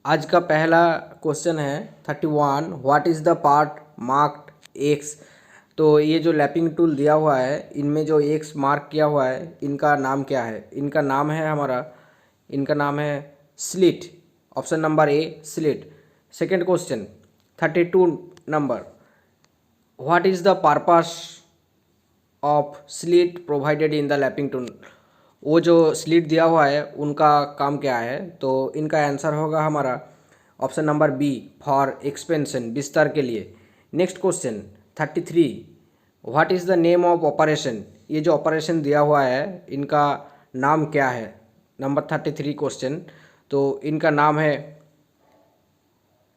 आज का पहला क्वेश्चन है 31। What is the part marked x. तो ये जो लैपिंग टूल दिया हुआ है इनमें जो एक्स मार्क किया हुआ है इनका नाम क्या है। इनका नाम है slit. Option number A slit. Second question 32 number. What is the purpose of slit provided in the lapping tool. वो जो स्लिट दिया हुआ है उनका काम क्या है। तो इनका आंसर होगा हमारा option number B for expansion, बिस्तर के लिए। Next question 33। What is the name of operation. ये जो ऑपरेशन दिया हुआ है इनका नाम क्या है। Number 33 question. तो इनका नाम है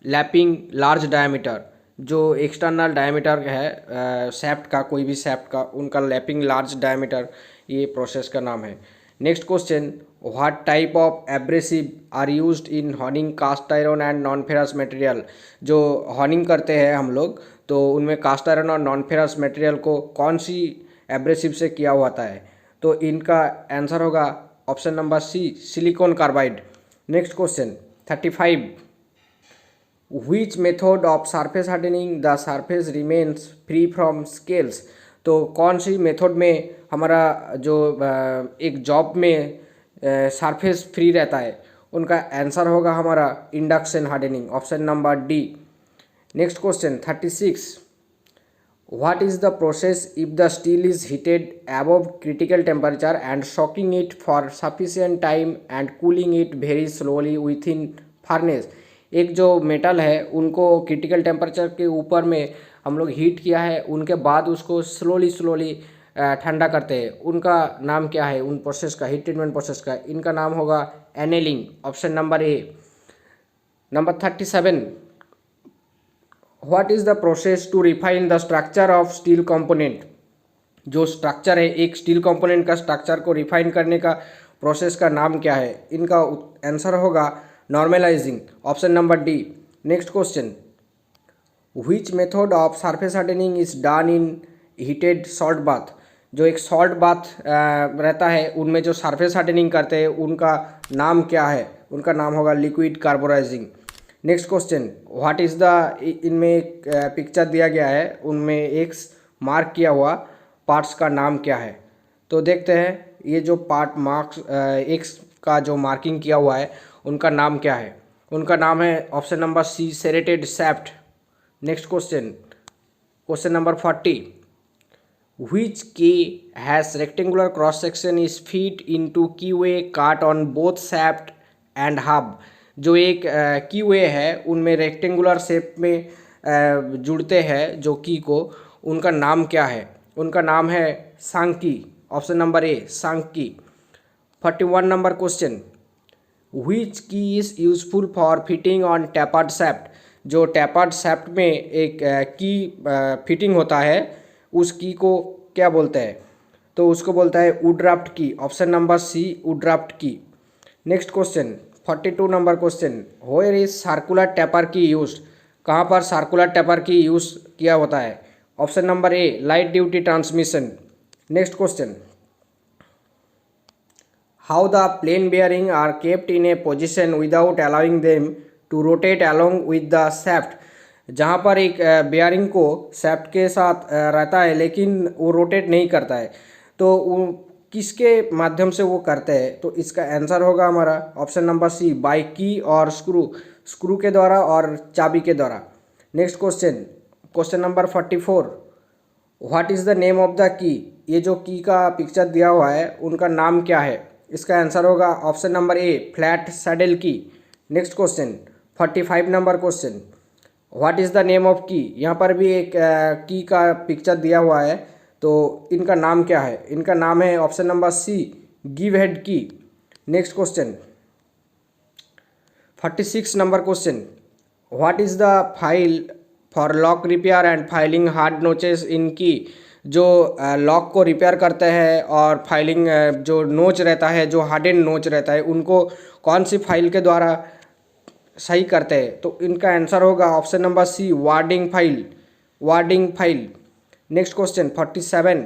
लैपिंग लार्ज डायमीटर। जो एक्सटर्नल डायमीटर है सैफ्ट का, कोई भी सैफ्ट का, उनका लैपिंग लार्ज डायमीटर ये प्रोसेस का नाम है। Next question. What type of abrasive are used in honing cast iron and non ferrous material. जो हॉर्निंग करते हैं हम लोग तो उनमें कास्ट आयरन और नॉन फेरस मटेरियल को कौन सी एब्रेसिव से किया हुआ होता है। तो इनका आंसर होगा option number C silicon carbide. Next question 35। which method of surface hardening the surface remains free from scales। तो कौन सी मेथड में हमारा जो एक जॉब में सरफेस फ्री रहता है उनका आंसर होगा हमारा induction hardening, option number D. Next question 36। What is the process if the steel is heated above critical temperature and shocking it for sufficient time and cooling it very slowly with in furnace. एक जो metal है उनको critical temperature के ऊपर में हम लोग heat किया है, उनके बाद उसको स्लोली ठंडा करते हैं, उनका नाम क्या है। उन प्रोसेस का, हीट ट्रीटमेंट प्रोसेस का, इनका नाम होगा annealing, option number A. Number 37। What is the process to refine the structure of steel component. जो स्ट्रक्चर है एक स्टील कंपोनेंट का स्ट्रक्चर को रिफाइन करने का प्रोसेस का नाम क्या है। इनका आंसर होगा normalising, option number D. Next question. Which method of surface hardening is done in heated salt bath. जो एक सॉल्ट बाथ रहता है उनमें जो सरफेस हार्डनिंग करते हैं उनका नाम क्या है। उनका नाम होगा liquid carburising. Next question. What is the, इनमें एक पिक्चर दिया गया है उनमें एक्स मार्क किया हुआ पार्ट्स का नाम क्या है। तो देखते हैं ये जो पार्ट मार्क्स एक्स का जो मार्किंग किया हुआ है उनका नाम क्या है। उनका नाम है option number C serrated shaft. Next question, question number 40। Which key has rectangular cross section is fit into keyway cut on both shaft and hub. जो एक की वे है उनमें रेक्टेंगुलर शेप में जुड़ते हैं जो की को, उनका नाम क्या है। उनका नाम है sunk key, option number A sunk key. 41 number question. Which key is useful for fitting on tapered shaft. जो टैपर्ड सैफ्ट में एक की फिटिंग होता है उस की को क्या बोलते हैं। तो उसको बोलता है वुडराफ्ट की, ऑप्शन नंबर सी वुडराफ्ट की। Next question 42 number question. Where is circular taper की यूज। कहाँ पर सर्कुलर टैपर की यूज़ किया होता है। Option number A light duty transmission. Next question. How the plain bearing are kept in a position without allowing them to rotate along with the shaft। जहाँ पर एक बेयरिंग को shaft के साथ रहता है लेकिन वो रोटेट नहीं करता है, तो वो किसके माध्यम से वो करते हैं। तो इसका आंसर होगा हमारा ऑप्शन नंबर सी बाई की और स्क्रू के द्वारा और चाबी के द्वारा। Next question, question number 44। What is the name of the key. ये जो की का पिक्चर दिया हुआ है उनका नाम क्या है। इसका आंसर होगा option number A flat saddle key. Next question 45 number question. What is the name of key. यहाँ पर भी एक की का पिक्चर दिया हुआ है, तो इनका नाम क्या है। इनका नाम है ऑप्शन नंबर सी गिव head key. Next question 46 number question. What is the file for lock repair and filing hard notches in key. जो लॉक को रिपेयर करते हैं और फाइलिंग जो नोच रहता है, जो हार्डेन नोच रहता है, उनको कौन सी फाइल के द्वारा सही करते हैं। तो इनका आंसर होगा option number C warding file. Next question 47।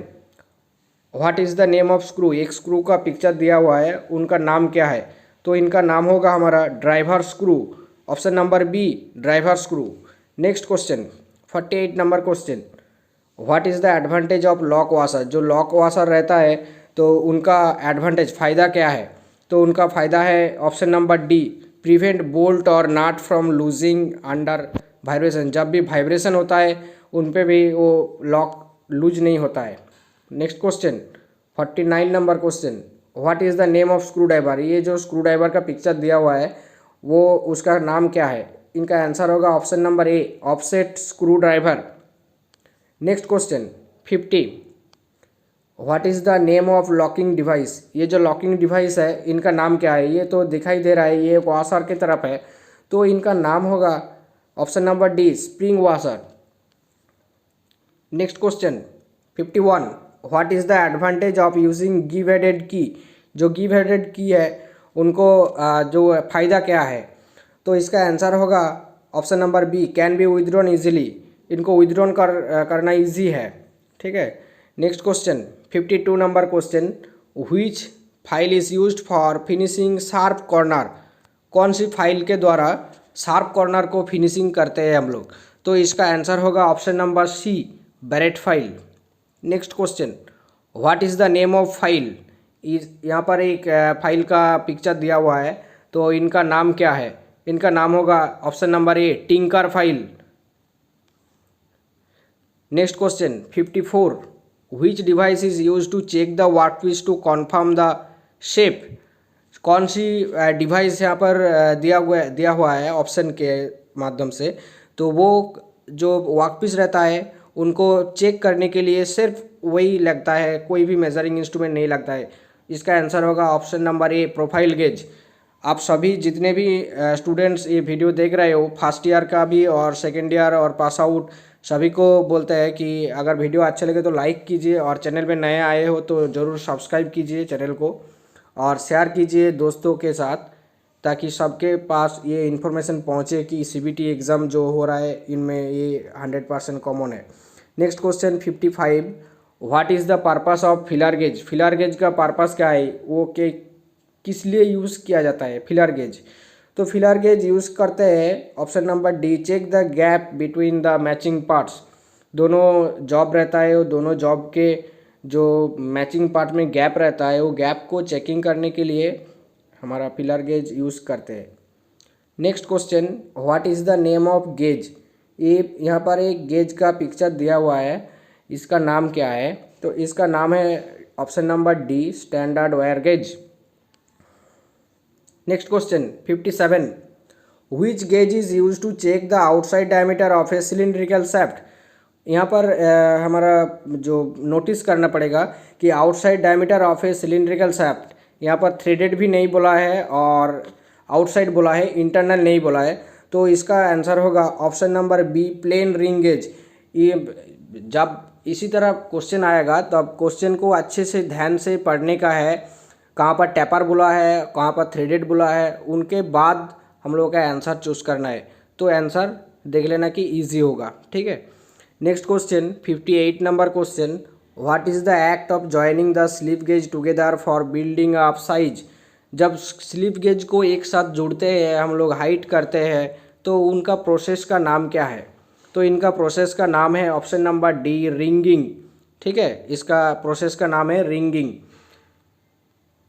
What is the name of screw. एक स्क्रू का पिक्चर दिया हुआ है, उनका नाम क्या है। तो इनका नाम होगा हमारा driver screw, option number B driver screw. Next question 48 number question, what is the advantage of lock washer. जो लॉक वाशर रहता है तो उनका एडवांटेज फ़ायदा क्या है, तो उनका फ़ायदा है option number D prevent bolt और नट फ्रॉम लूजिंग अंडर वाइब्रेशन। जब भी वाइब्रेशन होता है उन पे भी वो लॉक लूज नहीं होता है। Next question 49 number question, what is the name of screw driver. ये जो स्क्रू ड्राइवर का पिक्चर दिया हुआ है वो उसका नाम क्या है। इनका आंसर होगा option number A offset screw driver. Next question 50, what is the name of locking device. ये जो लॉकिंग डिवाइस है इनका नाम क्या है। ये तो दिखाई दे रहा है ये वॉशर की तरफ है, तो इनका नाम होगा option number D spring washer. Next question 51, what is the advantage of using give headed की। जो गिव हेडेड की है उनको जो फ़ायदा क्या है, तो इसका आंसर होगा option number B can be withdrawn easily. इनको विदड्रॉन करना इजी है, ठीक है। Next question 52 number question, which file is used for finishing sharp corner. कौन सी फाइल के द्वारा शार्प कॉर्नर को फिनिशिंग करते हैं हम लोग, तो इसका आंसर होगा option number C barrette file. Next question, what is the name of file. यहाँ पर एक फाइल का पिक्चर दिया हुआ है, तो इनका नाम क्या है। इनका नाम होगा option number A tinker file. Next question 54, which device is use to check the workpiece to confirm the shape. कौन सी डिवाइस यहाँ पर दिया हुआ है ऑप्शन के माध्यम से, तो वो जो वर्कपीस रहता है उनको चेक करने के लिए सिर्फ वही लगता है, कोई भी मेजरिंग इंस्ट्रूमेंट नहीं लगता है। इसका आंसर होगा ऑप्शन नंबर ए प्रोफाइल गेज। आप सभी जितने भी स्टूडेंट्स ये वीडियो देख रहे हो फर्स्ट ईयर का भी और सेकेंड ईयर और पास आउट, सभी को बोलते हैं कि अगर वीडियो अच्छा लगे तो लाइक कीजिए और चैनल पे नए आए हो तो ज़रूर सब्सक्राइब कीजिए चैनल को और शेयर कीजिए दोस्तों के साथ, ताकि सबके पास ये इन्फॉर्मेशन पहुँचे कि CBT एग्ज़ाम जो हो रहा है इनमें ये 100% कॉमन है। Next question 55, what is the purpose of filler gauge. Filler gauge का पर्पस क्या है, वो के किस लिए यूज़ किया जाता है फिलर गेज। तो फिलर गेज यूज़ करते हैं option number D check the gap between the matching parts. दोनों जॉब रहता है, वो दोनों जॉब के जो मैचिंग पार्ट में गैप रहता है वो गैप को चेकिंग करने के लिए हमारा फिलर गेज यूज़ करते हैं। Next question, what is the name of gauge. ये यहाँ पर एक गेज का पिक्चर दिया हुआ है, इसका नाम क्या है, तो इसका नाम है option number D standard wire gauge. Next question 57, which gauge is use to check the outside diameter of a cylindrical shaft. यहाँ पर हमारा जो नोटिस करना पड़ेगा कि outside diameter of a cylindrical shaft, यहाँ पर थ्रेडेड भी नहीं बोला है और आउटसाइड बोला है, इंटरनल नहीं बोला है, तो इसका आंसर होगा option number B plain ring gauge. ये जब इसी तरह क्वेश्चन आएगा तब क्वेश्चन को अच्छे से ध्यान से पढ़ने का है, कहाँ पर टैपर बोला है कहाँ पर थ्रेडेड बोला है, उनके बाद हम लोगों का आंसर चूज़ करना है, तो आंसर देख लेना कि इजी होगा, ठीक है। Next question 58 number question, what is the act of joining the slip gauge together for building up size. जब स्लिप गेज को एक साथ जोड़ते हैं हम लोग हाइट करते हैं, तो उनका प्रोसेस का नाम क्या है, तो इनका प्रोसेस का नाम है ऑप्शन नंबर डी रिंगिंग, ठीक है। इसका प्रोसेस का नाम है ringing.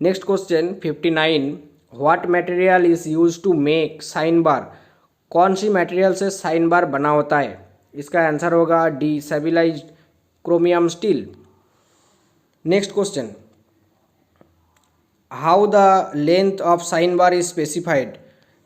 Next question 59, what material is use to make sine bar. कौन सी मटेरियल से साइन बार बना होता है, इसका आंसर होगा D stabilised chromium steel. Next question, how the length of sine bar is specified.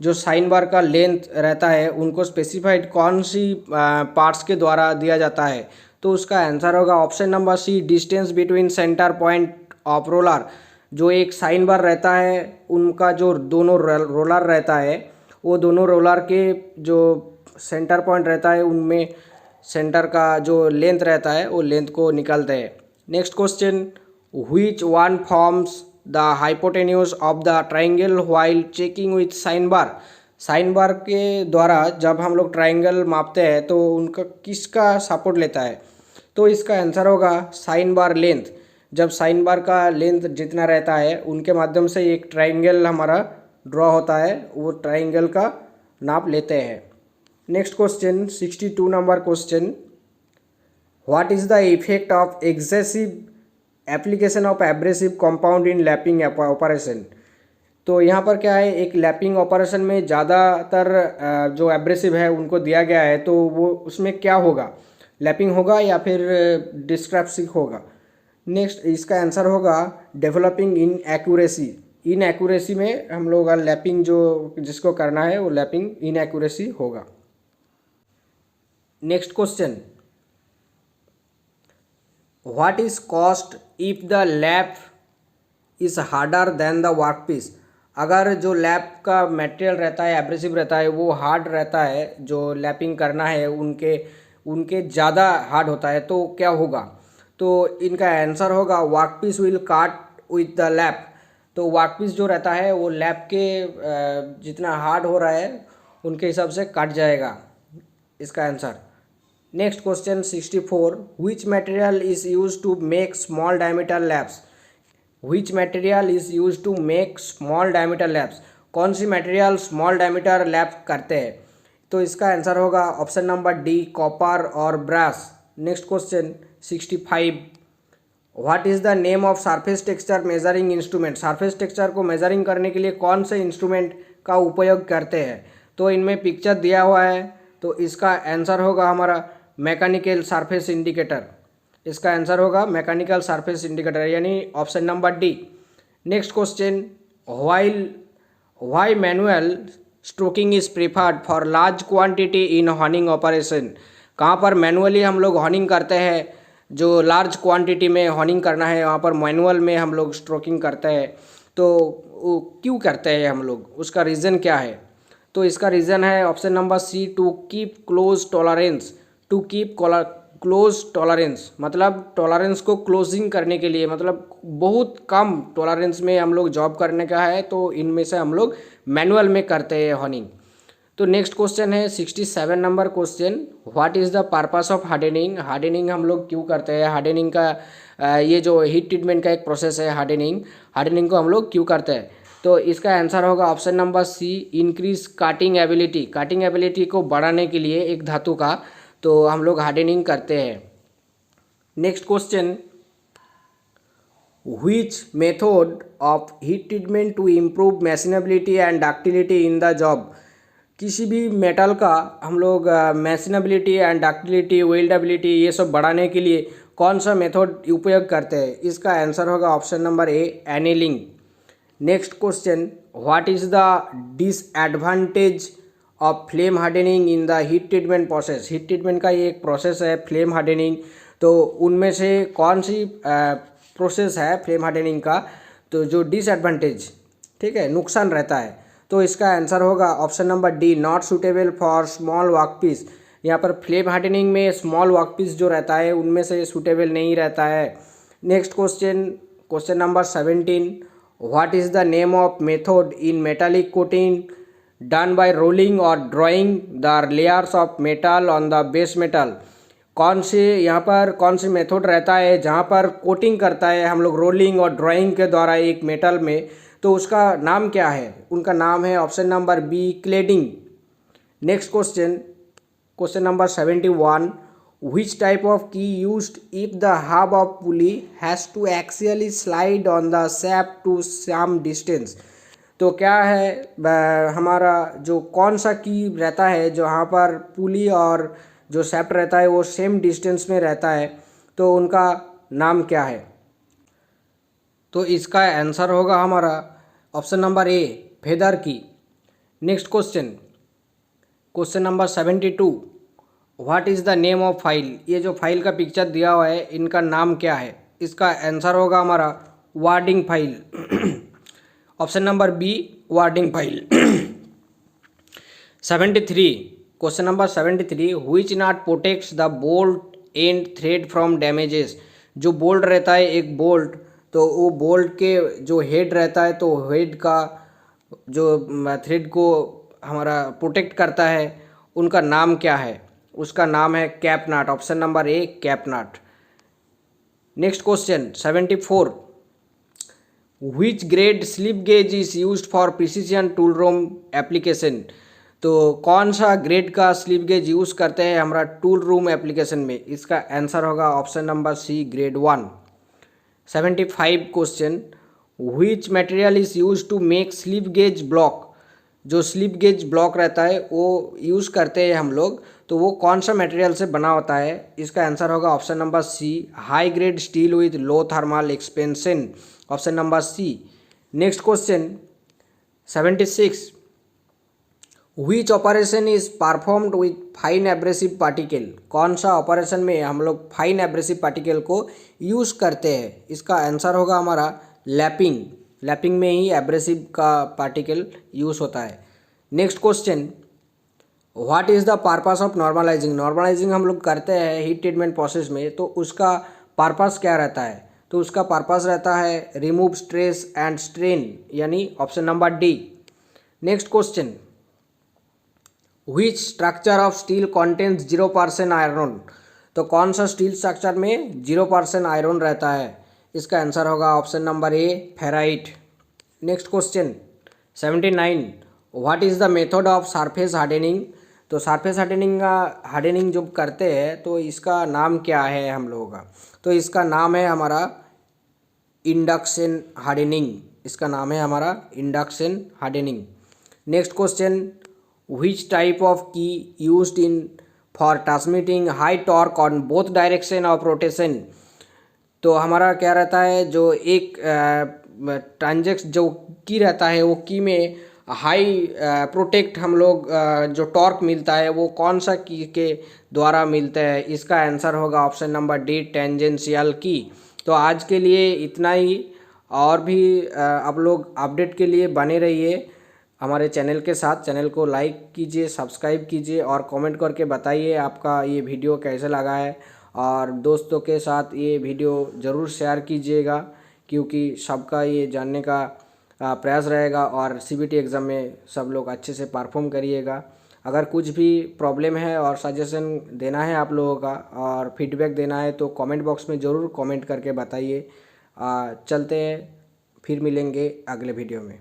जो साइन बार का लेंथ रहता है उनको स्पेसिफाइड कौन सी पार्ट्स के द्वारा दिया जाता है, तो उसका आंसर होगा option number C distance between centre point of roller. जो एक साइन बार रहता है उनका जो दोनों रोलर रहता है वो दोनों रोलर के जो सेंटर पॉइंट रहता है उनमें सेंटर का जो लेंथ रहता है वो लेंथ को निकालते हैं। Next question, which one forms the hypotenuse of the triangle while checking with sine bar. Sine bar के द्वारा जब हम लोग ट्राइंगल मापते हैं तो उनका किसका सपोर्ट लेता है, तो इसका आंसर होगा साइन बार लेंथ। जब साइन बार का लेंथ जितना रहता है उनके माध्यम से एक ट्राइंगल हमारा ड्रॉ होता है, वो ट्राइंगल का नाप लेते हैं। Next question 62 number question, what is the effect of excessive application of abrasive compound in lapping operation. तो यहाँ पर क्या है, एक लैपिंग ऑपरेशन में ज़्यादातर जो एब्रेसिव है उनको दिया गया है, तो वो उसमें क्या होगा, लैपिंग होगा या फिर डिस्क्रैप्सिक होगा। नेक्स्ट इसका आंसर होगा developing in accuracy. In accuracy में हम लोग लैपिंग जो जिसको करना है वो लैपिंग इन एक्यूरेसी होगा। Next question, what is cost if the lap is harder than the workpiece. अगर जो लैप का मटेरियल रहता है एब्रेसिव रहता है वो हार्ड रहता है, जो लैपिंग करना है उनके उनके ज़्यादा हार्ड होता है तो क्या होगा। तो इनका आंसर होगा वर्क पीस विल काट विथ द लैप। तो वर्क पीस जो रहता है वो लैप के जितना हार्ड हो रहा है उनके हिसाब से कट जाएगा, इसका answer. Next question 64, which material is use to make small diameter laps. Which material is use to make small diameter laps. कौन सी मटेरियल स्मॉल डायमीटर लैप करते हैं। तो इसका आंसर होगा ऑप्शन नंबर डी, कॉपर और brass. Next question 65, what is the name of surface texture measuring instrument. Surface texture को measuring करने के लिए कौन से इंस्ट्रूमेंट का उपयोग करते हैं। तो इनमें पिक्चर दिया हुआ है, तो इसका आंसर होगा हमारा मैकेनिकल सरफेस इंडिकेटर। इसका आंसर होगा मैकेनिकल सरफेस इंडिकेटर यानी option number D. Next question, why manual stroking is preferred for large quantity in horning operation. कहाँ पर मैनुअली हम लोग हॉर्निंग करते हैं, जो लार्ज क्वांटिटी में हॉर्निंग करना है वहाँ पर मैनुअल में हम लोग स्ट्रोकिंग करते हैं। तो वो क्यों करते हैं हम लोग, उसका रीज़न क्या है। तो इसका रीज़न है option number C, to keep close tolerance. To keep close tolerance मतलब टॉलरेंस को क्लोजिंग करने के लिए, मतलब बहुत कम टॉलरेंस में हम लोग जॉब करने का है, तो इनमें से हम लोग मैनुअल में करते हैं हॉर्निंग। तो नेक्स्ट क्वेश्चन है 67 number question, what is the purpose of hardening. Hardening हम लोग क्यों करते हैं। हार्डनिंग का ये जो हीट ट्रीटमेंट का एक प्रोसेस है हार्डनिंग को हम लोग क्यों करते हैं। तो इसका आंसर होगा option number C, increase cutting ability को बढ़ाने के लिए एक धातु का, तो हम लोग हार्डनिंग करते हैं। Next question, which method of heat treatment to improve machinability and ductility in the job. किसी भी मेटल का हम लोग मैशिनेबिलिटी एंड डक्टिलिटी वेल्डेबिलिटी ये सब बढ़ाने के लिए कौन सा मेथड उपयोग करते हैं। इसका आंसर होगा option number A, annealing. Next question, what is the disadvantage of flame hardening in the heat treatment process. Heat treatment का ये एक प्रोसेस है फ्लेम हार्डनिंग, तो उनमें से कौन सी प्रोसेस है फ्लेम हार्डनिंग का, तो जो डिसएडवांटेज, ठीक है, नुकसान रहता है। तो इसका आंसर होगा option number D, not suitable for small workpiece. यहाँ पर फ्लेम हार्डनिंग में स्मॉल वर्कपीस जो रहता है उनमें से सूटेबल नहीं रहता है। Next question number 17, what is the name of method in metallic coating done by rolling और drawing the layers of metal on the base metal. कौन सी मेथड रहता है जहाँ पर कोटिंग करता है हम लोग रोलिंग और ड्राइंग के द्वारा एक मेटल में, तो उसका नाम क्या है। उनका नाम है option number B, cladding. Next question number 71, which type of key used if the hub of pulley has to axially slide on the shaft to some distance. तो क्या है हमारा जो कौन सा की रहता है जहाँ पर पुली और जो शैफ्ट रहता है वो सेम डिस्टेंस में रहता है, तो उनका नाम क्या है। तो इसका आंसर होगा हमारा ऑप्शन नंबर ए, फेदर की। Next question number 72, what is the name of file. ये जो फाइल का पिक्चर दिया हुआ है इनका नाम क्या है। इसका आंसर होगा हमारा warding file. Option number B, warding file. 73, question number 73, which nut protects the bolt and thread from damages. जो बोल्ट रहता है एक बोल्ट, तो वो बोल्ट के जो हेड रहता है तो हेड का जो थ्रेड को हमारा प्रोटेक्ट करता है, उनका नाम क्या है। उसका नाम है cap nut. Option number A, cap nut. Next question 74, which grade slip gauge is used for precision tool room application. तो कौन सा ग्रेड का स्लिप गेज यूज़ करते हैं हमारा टूल रूम एप्लीकेशन में? इसका आंसर होगा option number C, grade 1। 75 question, which material is use to make slip gauge block? जो स्लिप गेज ब्लॉक रहता है वो यूज़ करते हैं हम लोग, तो वो कौन सा मटेरियल से बना होता है? इसका आंसर होगा option number C, high grade steel with low thermal expansion, option number C. Next question 76, which operation is performed with fine abrasive particle? कौन सा ऑपरेशन में हम लोग फाइन एब्रेसिव पार्टिकल को यूज़ करते हैं? इसका आंसर होगा हमारा लैपिंग। लैपिंग में ही एब्रेसिव का पार्टिकल यूज़ होता है। Next question, what is the purpose of normalising? Normalising हम लोग करते हैं हीट ट्रीटमेंट प्रोसेस में, तो उसका पर्पस क्या रहता है? तो उसका पर्पस रहता है रिमूव स्ट्रेस एंड स्ट्रेन, यानी option number D. Next question, which structure of steel contains 0% iron? तो कौन सा स्टील स्ट्रक्चर में 0% आयरन रहता है? इसका आंसर होगा option number A, ferrite. Next question 79, what is the method of surface hardening? तो सरफेस हार्डनिंग जब करते हैं तो इसका नाम क्या है हम लोगों का? तो इसका नाम है हमारा इंडक्शन हार्डनिंग। इसका नाम है हमारा induction hardening. Next question, which type of key used in for transmitting high torque on both direction of rotation? तो हमारा क्या रहता है, जो एक ट्रांजेक्ट जो की रहता है वो की में हाई प्रोटेक्ट हम लोग जो टॉर्क मिलता है वो कौन सा की के द्वारा मिलता है? इसका आंसर होगा ऑप्शन नंबर डी, टेंजेंशियल की। तो आज के लिए इतना ही, और भी आप लोग अपडेट के लिए बने रहिए हमारे चैनल के साथ। चैनल को लाइक कीजिए, सब्सक्राइब कीजिए और कमेंट करके बताइए आपका ये वीडियो कैसे लगा है, और दोस्तों के साथ ये वीडियो ज़रूर शेयर कीजिएगा, क्योंकि सबका ये जानने का प्रयास रहेगा और सीबीटी एग्ज़ाम में सब लोग अच्छे से परफॉर्म करिएगा। अगर कुछ भी प्रॉब्लम है और सजेशन देना है आप लोगों का और फीडबैक देना है तो कमेंट बॉक्स में ज़रूर कमेंट करके बताइए। चलते हैं, फिर मिलेंगे अगले वीडियो में।